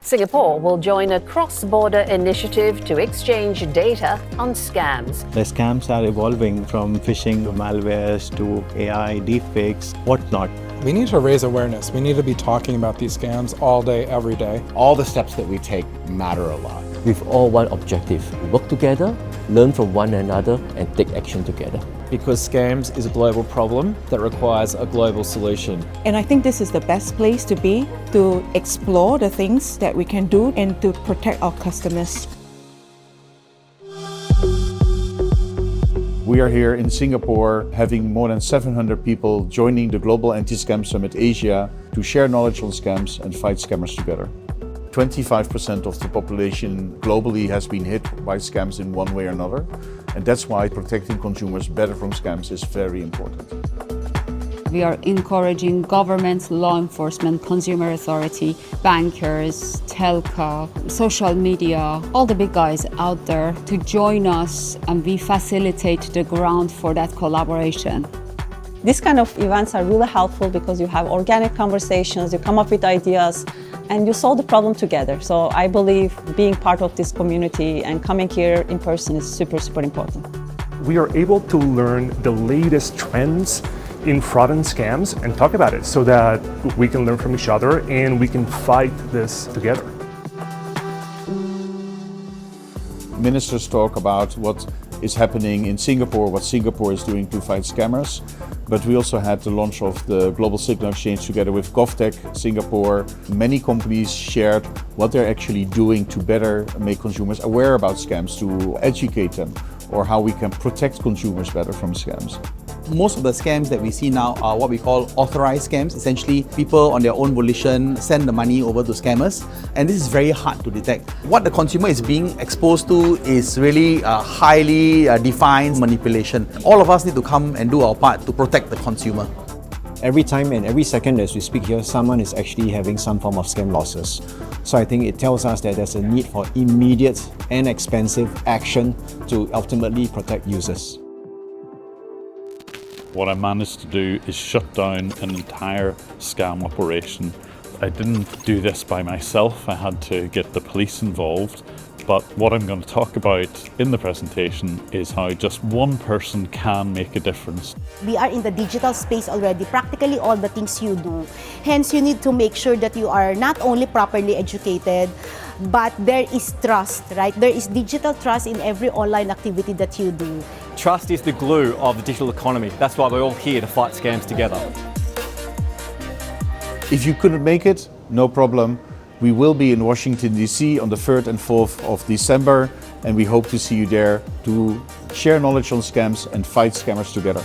Singapore will join a cross-border initiative to exchange data on scams. The scams are evolving from phishing to malwares to AI, deepfakes, whatnot. We need to raise awareness. We need to be talking about these scams all day, every day. All the steps that we take matter a lot. With all one objective, work together, learn from one another and take action together. Because scams is a global problem that requires a global solution. And I think this is the best place to be, to explore the things that we can do and to protect our customers. We are here in Singapore having more than 700 people joining the Global Anti-Scam Summit Asia to share knowledge on scams and fight scammers together. 25% of the population globally has been hit by scams in one way or another, and that's why protecting consumers better from scams is very important. We are encouraging governments, law enforcement, consumer authority, bankers, telco, social media, all the big guys out there to join us, and we facilitate the ground for that collaboration. These kind of events are really helpful because you have organic conversations, you come up with ideas, and you solve the problem together. So I believe being part of this community and coming here in person is super, super important. We are able to learn the latest trends in fraud and scams and talk about it so that we can learn from each other and we can fight this together. Ministers talk about what is happening in Singapore, what Singapore is doing to fight scammers. But we also had the launch of the Global Signal Exchange together with GovTech Singapore. Many companies shared what they're actually doing to better make consumers aware about scams, to educate them, or how we can protect consumers better from scams. Most of the scams that we see now are what we call authorized scams. Essentially, people on their own volition send the money over to scammers, and this is very hard to detect. What the consumer is being exposed to is really highly defined manipulation. All of us need to come and do our part to protect the consumer. Every time and every second as we speak here, someone is actually having some form of scam losses. So I think it tells us that there's a need for immediate and expensive action to ultimately protect users. What I managed to do is shut down an entire scam operation. I didn't do this by myself, I had to get the police involved. But what I'm going to talk about in the presentation is how just one person can make a difference. We are in the digital space already, practically all the things you do. Hence, you need to make sure that you are not only properly educated, but there is trust, right? There is digital trust in every online activity that you do. Trust is the glue of the digital economy. That's why we're all here to fight scams together. If you couldn't make it, no problem. We will be in Washington, D.C. on the 3rd and 4th of December, and we hope to see you there to share knowledge on scams and fight scammers together.